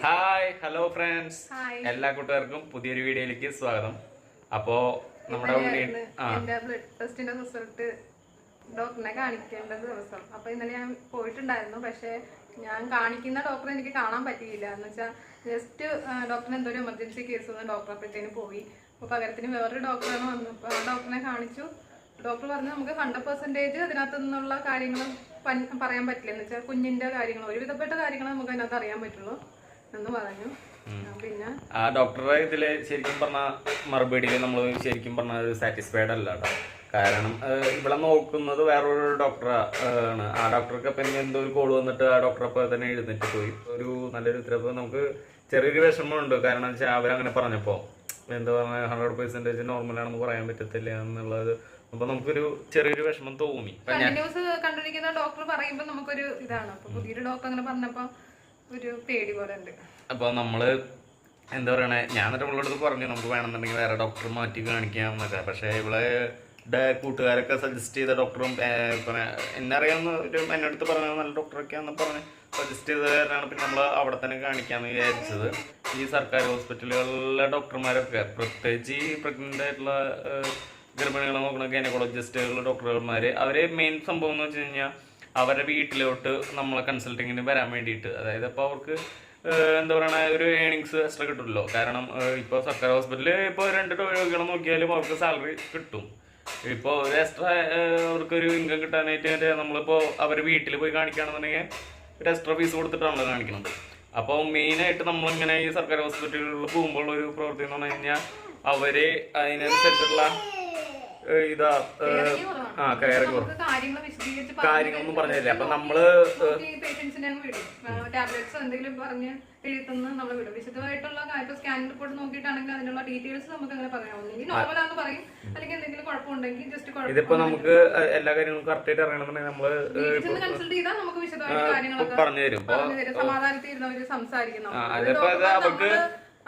Hi hello friends, എല്ലാ കൂട്ടുകാർക്കും പുതിയൊരു വീഡിയോയിലേക്ക് സ്വാഗതം. അപ്പോ നമ്മുടെ ബ്ലഡ് ടെസ്റ്റിന്റെ റിസൾട്ട് ഡോക്ടറിനെ കാണിക്കേണ്ട ദിവസം. അപ്പൊ ഇന്നലെ ഞാൻ പോയിട്ടുണ്ടായിരുന്നു. പക്ഷെ ഞാൻ കാണിക്കുന്ന ഡോക്ടറെ എനിക്ക് കാണാൻ പറ്റിയില്ല. എന്ന് വെച്ചാൽ ജസ്റ്റ് ഡോക്ടറിന് എന്തോ ഒരു എമർജൻസി കേസ് വന്ന് ഡോക്ടറെ അപ്പോഴത്തേന് പോയി. അപ്പൊ പകരത്തിന് വേറൊരു ഡോക്ടറാണ് വന്നപ്പോൾ ആ ഡോക്ടറിനെ കാണിച്ചു. ഡോക്ടർ പറഞ്ഞു നമുക്ക് 100% അതിനകത്ത് നിന്നുള്ള കാര്യങ്ങൾ പറയാൻ പറ്റില്ല. എന്ന് വെച്ചാൽ കുഞ്ഞിന്റെ കാര്യങ്ങൾ ഒരുവിധപ്പെട്ട കാര്യങ്ങൾ നമുക്ക് അതിനകത്ത് അറിയാൻ പറ്റുള്ളൂ എന്ന് പറഞ്ഞു. പിന്നെ ആ ഡോക്ടറെ ഇതില് ശരിക്കും പറഞ്ഞ മറുപടിയിൽ നമ്മൾ ശരിക്കും പറഞ്ഞ ഒരു സാറ്റിസ്ഫൈഡ് അല്ല കേട്ടോ. കാരണം ഇവിടെ നോക്കുന്നത് വേറൊരു ഡോക്ടറാണ്. ആ ഡോക്ടർക്ക് അപ്പം എന്തോ ഒരു കോൾ വന്നിട്ട് ആ ഡോക്ടറെ അപ്പോൾ തന്നെ എഴുന്നേറ്റ് പോയി. ഒരു നല്ലൊരു ഉത്തരവ് നമുക്ക് ചെറിയൊരു വിഷമമുണ്ട്. കാരണം വെച്ചാൽ അവരങ്ങനെ പറഞ്ഞപ്പോൾ എന്താ പറഞ്ഞാൽ 100% നോർമലാണെന്ന് പറയാൻ പറ്റത്തില്ല എന്നുള്ളത്. അപ്പൊ നമുക്കൊരു ചെറിയൊരു വിഷമം തോന്നി. കണ്ടിന്യൂസ് കണ്ടിരിക്കുന്ന ഡോക്ടർ പറയുമ്പോൾ നമുക്കൊരു ഇതാണ്. അപ്പൊ പുതിയൊരു ഡോക്ടർ അങ്ങനെ പറഞ്ഞപ്പോ ഒരു പേടി പോലെ ഉണ്ട്. അപ്പൊ നമ്മള് എന്താ പറയണേ, ഞാൻ എന്നിട്ട് നമ്മളോട് പറഞ്ഞു നമുക്ക് വേണമെന്നുണ്ടെങ്കിൽ വേറെ ഡോക്ടർ മാറ്റി കാണിക്കാമെന്നൊക്കെ. പക്ഷെ ഇവിടെ കൂട്ടുകാരൊക്കെ സജസ്റ്റ് ചെയ്ത ഡോക്ടറും എന്നെ അറിയാവുന്ന ഒരു എന്നടുത്ത് പറഞ്ഞ നല്ല ഡോക്ടറൊക്കെയാണെന്ന് പറഞ്ഞ് സജസ്റ്റ് ചെയ്ത കാരണമാണ് പിന്നെ നമ്മൾ അവിടെ തന്നെ കാണിക്കാമെന്ന് വിചാരിച്ചത്. ഈ സർക്കാർ ഹോസ്പിറ്റലുകളിലെ ഡോക്ടർമാരൊക്കെ പ്രത്യേകിച്ച് ഈ പ്രഗ്നൻ്റ് ആയിട്ടുള്ള ഗർഭിണികളെ നോക്കുന്ന ഗൈനക്കോളജിസ്റ്റുകൾ ഡോക്ടർമാർ അവരെ മെയിൻ സംഭവം എന്ന് വെച്ച് കഴിഞ്ഞാൽ അവരുടെ വീട്ടിലോട്ട് നമ്മളെ കൺസൾട്ടിങ്ങിന് വരാൻ വേണ്ടിയിട്ട്. അതായത് അപ്പോൾ അവർക്ക് എന്താ പറയുക ഒരു ഏണിങ്സ് എക്സ്ട്രാ കിട്ടുമല്ലോ. കാരണം ഇപ്പോൾ സർക്കാർ ഹോസ്പിറ്റലിൽ ഇപ്പോൾ 2 രോഗികളെ നോക്കിയാലും അവർക്ക് സാലറി കിട്ടും. ഇപ്പോൾ ഒരു എക്സ്ട്രാ അവർക്കൊരു ഇൻകം കിട്ടാനായിട്ട് നമ്മളിപ്പോൾ അവർ വീട്ടിൽ പോയി കാണിക്കുകയാണെന്നുണ്ടെങ്കിൽ ഒരു എക്സ്ട്രാ ഫീസ് കൊടുത്തിട്ടാണല്ലോ കാണിക്കുന്നത്. അപ്പോൾ മെയിനായിട്ട് നമ്മളിങ്ങനെ ഈ സർക്കാർ ഹോസ്പിറ്റലുകളിൽ പോകുമ്പോൾ ഒരു പ്രവൃത്തി എന്ന് പറഞ്ഞു കഴിഞ്ഞാൽ അവർ അതിനനുസരിച്ചുള്ള കാര്യങ്ങളൊന്നും പറഞ്ഞില്ല. അപ്പൊ നമ്മള് ടാബ്ലറ്റ്സ് എന്തെങ്കിലും പറഞ്ഞ് എഴുതുന്ന നമ്മൾ വിടും. വിശദമായിട്ടുള്ള സ്കാനിംഗ് റിപ്പോർട്ട് നോക്കിയിട്ടാണെങ്കിൽ അതിനുള്ള ഡീറ്റെയിൽസ് നമുക്ക് അങ്ങനെ പറയാം. ഒന്നെങ്കിൽ നോർമലാന്ന് പറയും, അല്ലെങ്കിൽ എന്തെങ്കിലും കുഴപ്പമുണ്ടെങ്കിൽ ജസ്റ്റ് ഇതിപ്പോ നമുക്ക് എല്ലാ കാര്യങ്ങളും കറക്റ്റ് ആയിട്ട് അറിയണമെന്നുണ്ടെങ്കിൽ നമ്മള് കൺസൾട്ട് ചെയ്താൽ നമുക്ക് വിശദമായിട്ട് കാര്യങ്ങളൊക്കെ പറഞ്ഞു തരും. സമാധാനത്തിൽ ഇരുന്നവര് സംസാരിക്കുന്നു.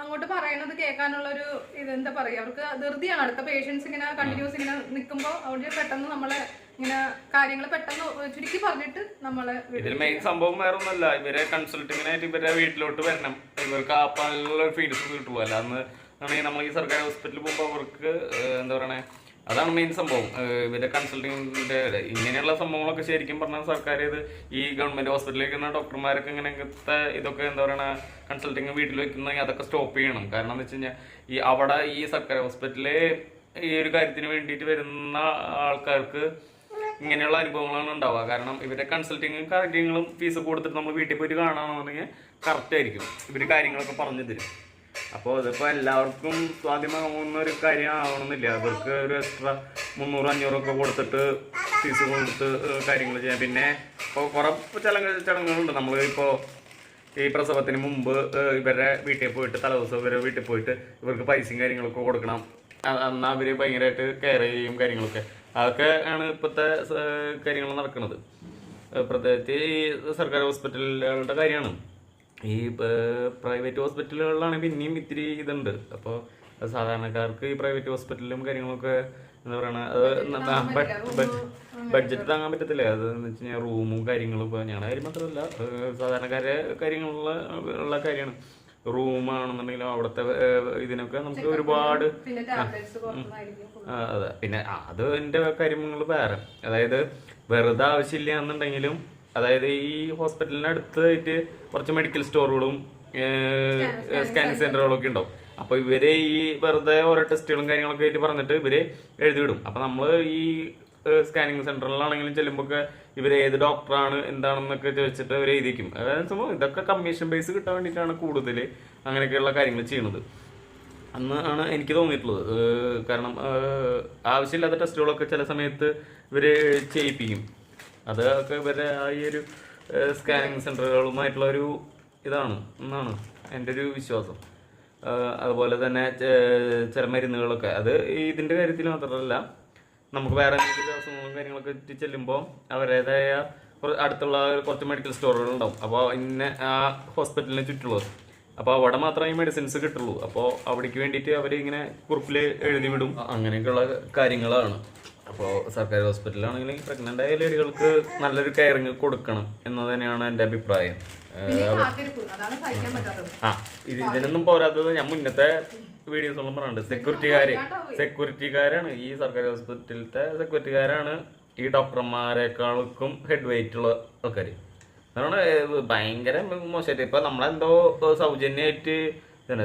അങ്ങോട്ട് പറയണത് കേൾക്കാനുള്ള ഒരു ഇതെന്താ പറയാ, അവർക്ക് ധൃതിയാണ്. അടുത്ത പേഷ്യൻസ് ഇങ്ങനെ കണ്ടിന്യൂസ് ഇങ്ങനെ നിൽക്കുമ്പോൾ അവിടെ പെട്ടെന്ന് നമ്മളെ ഇങ്ങനെ കാര്യങ്ങൾ പെട്ടെന്ന് ചുരുക്കി പറഞ്ഞിട്ട് നമ്മള് ഇതിൽ മെയിൻ സംഭവം വേറെ ഒന്നല്ല, ഇവരെ കൺസൾട്ടിങ്ങിനായിട്ട് ഇവരെ വീട്ടിലോട്ട് വരണം. ഇവർക്ക് ആപ്പാനുള്ള ഫീഡ്സ് കിട്ടുള്ളൂ. അല്ലാന്ന് ആണെങ്കിൽ നമ്മൾ ഈ സർക്കാർ ഹോസ്പിറ്റലിൽ പോകുമ്പോൾ അവർക്ക് എന്താ പറയണേ, അതാണ് മെയിൻ സംഭവം. ഇവരുടെ കൺസൾട്ടിങ്ങിന്റെ ഇങ്ങനെയുള്ള സംഭവങ്ങളൊക്കെ ശരിക്കും പറഞ്ഞാൽ സർക്കാർ ഈ ഗവൺമെന്റ് ഹോസ്പിറ്റലിലേക്ക് ഡോക്ടർമാരൊക്കെ ഇങ്ങനത്തെ ഇതൊക്കെ എന്താ പറയുക കൺസൾട്ടിങ് വീട്ടിൽ വെക്കുന്നെങ്കിൽ അതൊക്കെ സ്റ്റോപ്പ് ചെയ്യണം. കാരണം എന്ന് വെച്ച് കഴിഞ്ഞാൽ അവിടെ ഈ സർക്കാർ ഹോസ്പിറ്റലിലെ ഈ ഒരു കാര്യത്തിന് വേണ്ടിയിട്ട് വരുന്ന ആൾക്കാർക്ക് ഇങ്ങനെയുള്ള അനുഭവങ്ങളാണ് ഉണ്ടാവുക. കാരണം ഇവരുടെ കൺസൾട്ടിങ്ങും കാര്യങ്ങളും ഫീസ് കൊടുത്തിട്ട് നമ്മൾ വീട്ടിൽ പോയിട്ട് കാണുകയാണെന്നുണ്ടെങ്കിൽ കറക്റ്റ് ആയിരിക്കും, ഇവർ കാര്യങ്ങളൊക്കെ പറഞ്ഞു തരും. അപ്പോൾ ഇതിപ്പോൾ എല്ലാവർക്കും സ്വാധീനമാകുന്ന ഒരു കാര്യം ആവണമെന്നില്ല. അവർക്ക് ഒരു എക്സ്ട്രാ 300-500 ഒക്കെ കൊടുത്തിട്ട് ഫീസ് കൊടുത്ത് കാര്യങ്ങൾ ചെയ്യാം. പിന്നെ ഇപ്പോൾ കുറേ ചടങ്ങുകളുണ്ട്. നമ്മൾ ഇപ്പോൾ ഈ പ്രസവത്തിന് മുമ്പ് ഇവരുടെ വീട്ടിൽ പോയിട്ട് തലേദിവസം ഇവരുടെ വീട്ടിൽ പോയിട്ട് ഇവർക്ക് പൈസയും കാര്യങ്ങളൊക്കെ കൊടുക്കണം. എന്നാൽ അവർ ഭയങ്കരമായിട്ട് കെയർ ചെയ്യും കാര്യങ്ങളൊക്കെ. അതൊക്കെ ആണ് ഇപ്പോഴത്തെ കാര്യങ്ങൾ നടക്കുന്നത്. പ്രത്യേകിച്ച് ഈ സർക്കാർ ഹോസ്പിറ്റലുകളുടെ കാര്യമാണ്. ഈ പ്രൈവറ്റ് ഹോസ്പിറ്റലുകളിലാണെങ്കിൽ പിന്നെയും ഇത്തിരി ഇതുണ്ട്. അപ്പോൾ സാധാരണക്കാർക്ക് ഈ പ്രൈവറ്റ് ഹോസ്പിറ്റലിലും കാര്യങ്ങളൊക്കെ എന്താ പറയുക, ബഡ്ജറ്റ് താങ്ങാൻ പറ്റത്തില്ല. അതെന്ന് വെച്ച് കഴിഞ്ഞാൽ റൂമും കാര്യങ്ങളും ഇപ്പോൾ ഞങ്ങളുടെ കാര്യം മാത്രമല്ല സാധാരണക്കാരെ കാര്യങ്ങളുള്ള കാര്യമാണ്. റൂമാണെന്നുണ്ടെങ്കിലും അവിടുത്തെ ഇതിനൊക്കെ നമുക്ക് ഒരുപാട് അതെ. പിന്നെ അതിൻ്റെ കാര്യങ്ങൾ വേറെ, അതായത് വെറുതെ ആവശ്യമില്ല എന്നുണ്ടെങ്കിലും, അതായത് ഈ ഹോസ്പിറ്റലിന് അടുത്തായിട്ട് കുറച്ച് മെഡിക്കൽ സ്റ്റോറുകളും സ്കാനിങ് സെന്ററുകളും ഒക്കെ ഉണ്ടാവും. അപ്പോൾ ഇവര് ഈ വെറുതെ ഓരോ ടെസ്റ്റുകളും കാര്യങ്ങളൊക്കെ ആയിട്ട് പറഞ്ഞിട്ട് ഇവര് എഴുതിവിടും. അപ്പൊ നമ്മൾ ഈ സ്കാനിങ് സെന്ററിലാണെങ്കിലും ചെല്ലുമ്പോൾ ഇവർ ഏത് ഡോക്ടറാണ് എന്താണെന്നൊക്കെ ചോദിച്ചിട്ട് ഇവർ എഴുതിക്കും. അതായത് സംഭവം ഇതൊക്കെ കമ്മീഷൻ ബേസ് കിട്ടാൻ വേണ്ടിയിട്ടാണ് കൂടുതൽ അങ്ങനെയൊക്കെയുള്ള കാര്യങ്ങൾ ചെയ്യുന്നത് ആണ് എനിക്ക് തോന്നിയിട്ടുള്ളത്. കാരണം ആവശ്യമില്ലാത്ത ടെസ്റ്റുകളൊക്കെ ചില സമയത്ത് ഇവർ ചെയ്യിപ്പിക്കും. അതൊക്കെ ഇവരുടെ ഈ ഒരു സ്കാനിങ് സെന്ററുകളുമായിട്ടുള്ള ഒരു ഇതാണ് എന്നാണ് എൻ്റെ ഒരു വിശ്വാസം. അതുപോലെ തന്നെ ചില മരുന്നുകളൊക്കെ അത് ഇതിൻ്റെ കാര്യത്തിൽ മാത്രമല്ല, നമുക്ക് വേറെ എന്തെങ്കിലും അസുഖങ്ങളും കാര്യങ്ങളൊക്കെ ചെല്ലുമ്പോൾ അവരുടേതായ അടുത്തുള്ള കുറച്ച് മെഡിക്കൽ സ്റ്റോറുകളുണ്ടാവും. അപ്പോൾ ഇന്ന ആ ഹോസ്പിറ്റലിന് ചുറ്റുള്ളത്, അപ്പോൾ അവിടെ മാത്രമേ ഈ മെഡിസിൻസ് കിട്ടുള്ളൂ. അപ്പോൾ അവിടേക്ക് വേണ്ടിയിട്ട് അവരിങ്ങനെ കുറിപ്പിൽ എഴുതി വിടും. അങ്ങനെയൊക്കെയുള്ള കാര്യങ്ങളാണ്. അപ്പോൾ സർക്കാർ ഹോസ്പിറ്റലാണെങ്കിൽ പ്രഗ്നൻ്റ് ആയ ലേഡികൾക്ക് നല്ലൊരു കെയറിങ് കൊടുക്കണം എന്ന് തന്നെയാണ് എൻ്റെ അഭിപ്രായം. പിന്നെ ഈ കാത്തിരിപ്പ്, അതാണ് സഹിക്കാൻ പറ്റാത്തത്. ആ ഇതിനൊന്നും പോരാത്തത് ഞാൻ മുന്നത്തെ വീഡിയോസൊന്നും പറഞ്ഞിട്ടുണ്ട്. സെക്യൂരിറ്റിക്കാരാണ് ഈ സർക്കാർ ഹോസ്പിറ്റലിലത്തെ സെക്യൂരിറ്റിക്കാരാണ് ഈ ഡോക്ടർമാരെക്കാൾക്കും ഹെഡ് വെയിറ്റ് ഉള്ള ആൾക്കാർ. അതുകൊണ്ട് ഭയങ്കര മോശമായിട്ട് ഇപ്പൊ നമ്മളെന്തോ സൗജന്യമായിട്ട്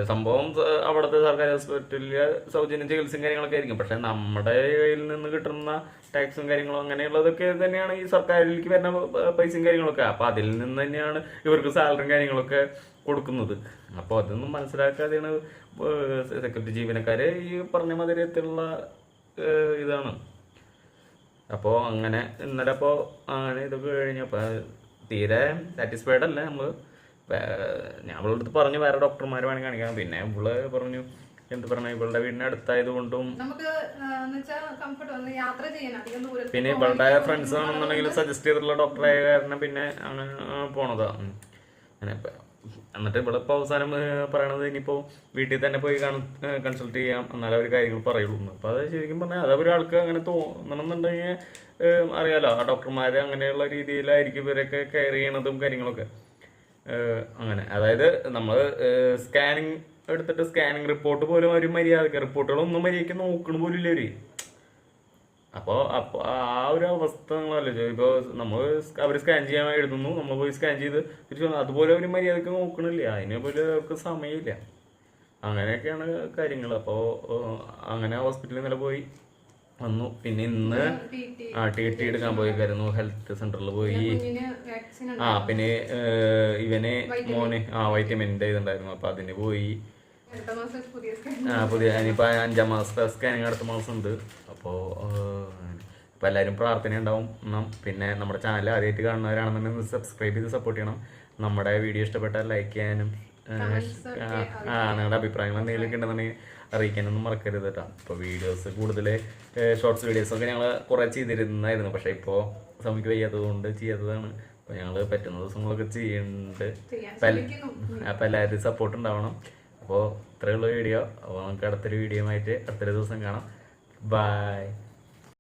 സംഭവം അവിടുത്തെ സർക്കാർ ഹോസ്പിറ്റലില് സൗജന്യ ചികിത്സയും കാര്യങ്ങളൊക്കെ ആയിരിക്കും. പക്ഷെ നമ്മുടെ കയ്യിൽ നിന്ന് കിട്ടുന്ന ടാക്സും കാര്യങ്ങളും അങ്ങനെയുള്ളതൊക്കെ തന്നെയാണ് ഈ സർക്കാരിലേക്ക് വരുന്ന പൈസയും കാര്യങ്ങളൊക്കെ. അപ്പൊ അതിൽ നിന്ന് തന്നെയാണ് ഇവർക്ക് സാലറിയും കാര്യങ്ങളൊക്കെ കൊടുക്കുന്നത്. അപ്പോൾ അതൊന്നും മനസ്സിലാക്കാതെയാണ് സെക്യൂരിറ്റി ജീവനക്കാര് ഈ പറഞ്ഞ മാതിരിയത്തിലുള്ള ഇതാണ്. അപ്പോൾ അങ്ങനെ ഇന്നലെ അപ്പോൾ അങ്ങനെ ഇതൊക്കെ കഴിഞ്ഞപ്പോൾ തീരെ സാറ്റിസ്ഫൈഡ് അല്ല നമ്മള്. ഞാൻ അവളുടെ അടുത്ത് പറഞ്ഞു വേറെ ഡോക്ടർമാരെ വേണമെങ്കിൽ കാണിക്കാം. പിന്നെ ഇവള് പറഞ്ഞു എന്ത് പറഞ്ഞ ഇവളുടെ വീടിന് അടുത്തായത് കൊണ്ടും പിന്നെ ഇവളുടെ ഫ്രണ്ട്സ് ആണെന്നുണ്ടെങ്കിൽ സജസ്റ്റ് ചെയ്തിട്ടുള്ള ഡോക്ടറായ കാരണം പിന്നെ അങ്ങനെ പോണതാ. അങ്ങനെ എന്നിട്ട് ഇവിടെ ഇപ്പോൾ അവസാനം പറയണത് ഇനിയിപ്പോൾ വീട്ടിൽ തന്നെ പോയി കൺസൾട്ട് ചെയ്യാം എന്നാലും അവർ കാര്യങ്ങൾ പറയുള്ളൂ. അപ്പോൾ അത് ശരിക്കും പറഞ്ഞാൽ അത് ഒരാൾക്ക് അങ്ങനെ തോന്നണമെന്നുണ്ടെങ്കിൽ അറിയാലോ ആ ഡോക്ടർമാർ അങ്ങനെയുള്ള രീതിയിലായിരിക്കും ഇവരൊക്കെ കെയർ ചെയ്യണതും കാര്യങ്ങളൊക്കെ. അങ്ങനെ അതായത് നമ്മൾ സ്കാനിങ് എടുത്തിട്ട് സ്കാനിങ് റിപ്പോർട്ട് പോലും അവർ മര്യാദക്ക് റിപ്പോർട്ടുകളൊന്നും മര്യാദയ്ക്ക് നോക്കണ പോലും ഇല്ല അവർ. അപ്പോൾ ആ ഒരു അവസ്ഥ നിങ്ങളല്ലോ ഇപ്പോൾ നമ്മൾ അവർ സ്കാൻ ചെയ്യാൻ എഴുതുന്നു, നമ്മൾ പോയി സ്കാൻ ചെയ്ത് തിരിച്ചു അതുപോലെ അവർ മര്യാദക്ക് നോക്കണില്ല. അതിനെ പോലെ അവർക്ക് സമയമില്ല. അങ്ങനെയൊക്കെയാണ് കാര്യങ്ങൾ. അപ്പോൾ അങ്ങനെ ഹോസ്പിറ്റലിൽ ഇന്നലെ പോയി വന്നു. പിന്നെ ഇന്ന് TT എടുക്കാൻ പോയിക്കായിരുന്നു, ഹെൽത്ത് സെന്ററിൽ പോയി. പിന്നെ ഇവന് മോന് വൈറ്റമിൻ്റെ ഇതുണ്ടായിരുന്നു, അപ്പൊ അതിന് പോയി. പുതിയ ഇനിയിപ്പോൾ 5ാം മാസത്തെ സ്കാനിങ് അടുത്ത മാസം ഉണ്ട്. അപ്പോൾ ഇപ്പം എല്ലാവരും പ്രാർത്ഥന ഉണ്ടാവും. പിന്നെ നമ്മുടെ ചാനൽ ആദ്യമായിട്ട് കാണുന്നവരാണെന്നുണ്ടെങ്കിൽ സബ്സ്ക്രൈബ് ചെയ്ത് സപ്പോർട്ട് ചെയ്യണം. നമ്മുടെ വീഡിയോ ഇഷ്ടപ്പെട്ടാൽ ലൈക്ക് ചെയ്യാനും നിങ്ങളുടെ അഭിപ്രായങ്ങൾ എന്തെങ്കിലും ഉണ്ടെന്നുണ്ടെങ്കിൽ അറിയിക്കാനൊന്നും മറക്കരുത് കേട്ടോ. ഇപ്പോൾ വീഡിയോസ് കൂടുതൽ ഷോർട്സ് വീഡിയോസൊക്കെ ഞങ്ങൾ കുറേ ചെയ്തിരുന്നായിരുന്നു. പക്ഷേ ഇപ്പോൾ സമയത്ത് വയ്യാത്തത് കൊണ്ട് ചെയ്യാത്തതാണ്. അപ്പോൾ ഞങ്ങൾ പറ്റുന്ന ദിവസങ്ങളൊക്കെ ചെയ്യുന്നുണ്ട്. അപ്പോൾ എല്ലാവരും സപ്പോർട്ട് ഉണ്ടാവണം. അപ്പോൾ ഇത്രയുള്ള വീഡിയോ. അപ്പോൾ നമുക്ക് അടുത്തൊരു വീഡിയോ ആയിട്ട് അടുത്തൊരു ദിവസം കാണാം. ബൈ.